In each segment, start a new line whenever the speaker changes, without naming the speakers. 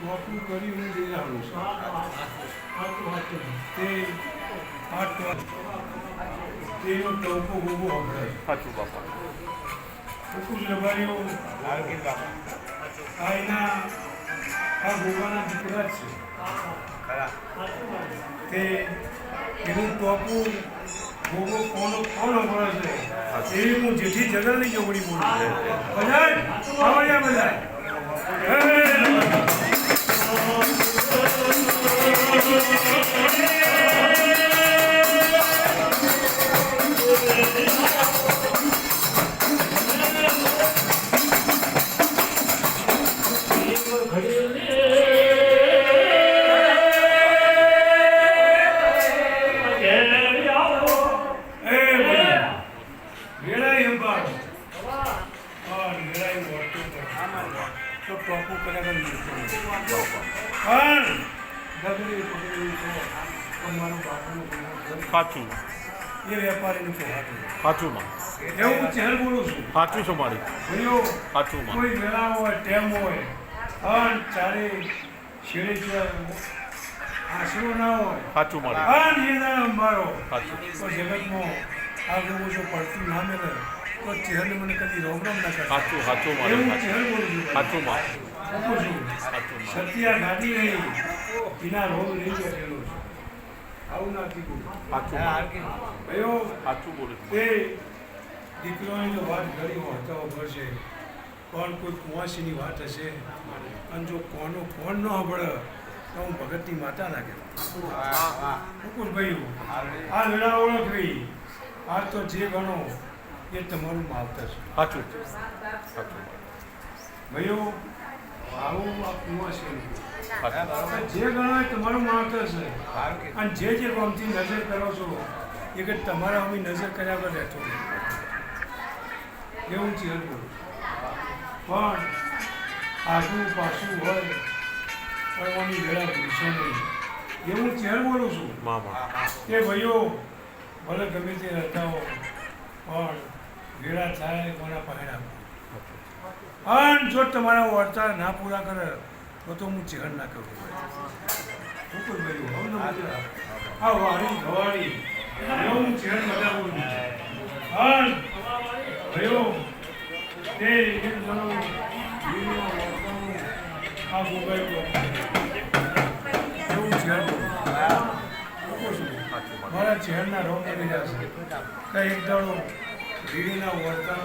ટોપું કરી હું જઈ આવું છું તે આ તેનો ટોપો ઊભો હતો
સાચું બાપા
ટોપું લબારીઓ આ એના આ ગોવાના દીકરા જ છે તે એનું ટોપું ગોગો કોનો પડે છે એવી હું જેથી જગર નહીં જોગડી બોલું બધા ટોપું કર્યા
સાચું
એ વેપારીનું
સાચું માં
એવું ચહેર બોલું છું
સાચું છે મારી
ભાઈઓ
સાચું માં
કોઈ વેળા હોય ટેમ હોય અન ચારે છેડે આશરો ના હોય
સાચું મારી
અન એ ના અંબારો
સાચું
તો જગતમાં આ લોકો જો પડતું ના મેળે તો ચહેરને મને કદી રોમ ના કરે
સાચું સાચું
એવું
મારી
ચહેર બોલું છું
સાચું માં
બોલું છું
સાચું માં
સત્યા ગાડી રહી એના રોગ નહીં બેઠેલો છે આવું નથી બોલું
સાચું
ભાઈઓ
સાચું બોલું
તે દીકરાની જો વાત ઘણી વાર્તાઓ કરશે કોણ કોઈ કુંવાસીની વાત હશે અને જો કોનો કોણ ન સાંભળે તો હું ભગતની માતા ના કહેવાય મુકુલભાઈ આ વેળા ઓળખવી આ તો જે ગણો એ તમારું માવતર છે
સાચું સાચું
ભાઈઓ આવું આ કુંવાસી
સાચું
જે ગણો એ તમારું માવતર છે અને જે ગામથી નજર કરો છો એ કે તમારા અમે નજર કર્યા વગર રહેતો નહીં એવું છે પણ આગું પાછું હોય પડવાની વેળા ભૂલશો નહીં એવું ચહેર બોલું છું
મામા
કે ભાઈઓ ભલે ગમે તે રહેતા હો પણ વેળા થાય કોના પહેરા અને જો તમારા વર્તા ના પૂરા કરે તો હું ચહેર ના કરું શું ભાઈઓ આ વાળી ગવાળી એવું ચહેર બધા બોલું અને ભાઈઓ તે એક જણો આ ગોગાઈ એવું ચહેર મારા ચહેરના રોગ કરી જશે કઈ એક દાડો વીડીના વર્તન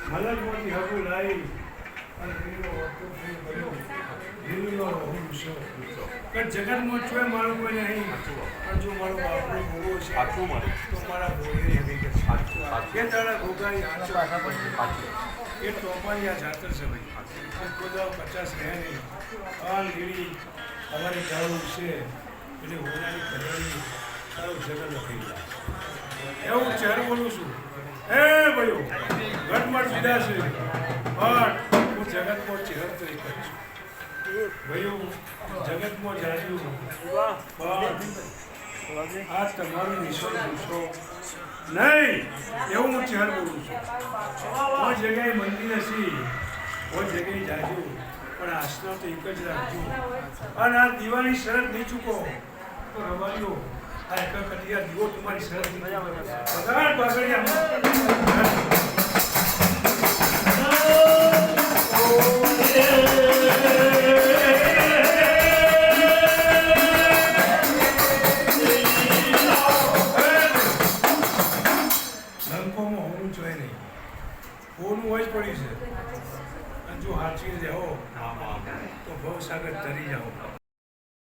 મલકમાંથી હગું લાવી અને જગતમાં છો મારું કોઈ નહીં પણ જો મારો બાપનો ભોગો છે
સાચું મારી
તો મારા ભોગીની હકીકત છે એ તારા ભોગાની એ ટોપાની આ જાતર છે ભાઈ બધા 50 રહે નહીં આલ ગીરી અમારી ચાલુ છે એટલે હોનાની ઘરવાળી તારું જગત લખી ગયા એવું ચહેર બોલું છું એ ભાઈઓ ઘટમટ જુદા છે પણ હું જગતમાં ચહેર તરીકે છું ભાઈઓ જગતમાં જાજુ પણ આ તમારું નિશાન પૂછો નહીં એવું હું ચહેર બોલું છું કોઈ જગ્યાએ મંદિર હશી કોઈ જગ્યાએ જાજુ પણ આસના તો એક જ રાખજો અને આ દીવાની શરત નહીં ચૂકો તો રમાડીઓ આ એક કટિયા દીવો તમારી શરત નહીં પગાર પાઘડિયા ઓનું હોય જ પડ્યું છે અને જો હાચવી જાઓ તો ભવસાગર તરી જાઓ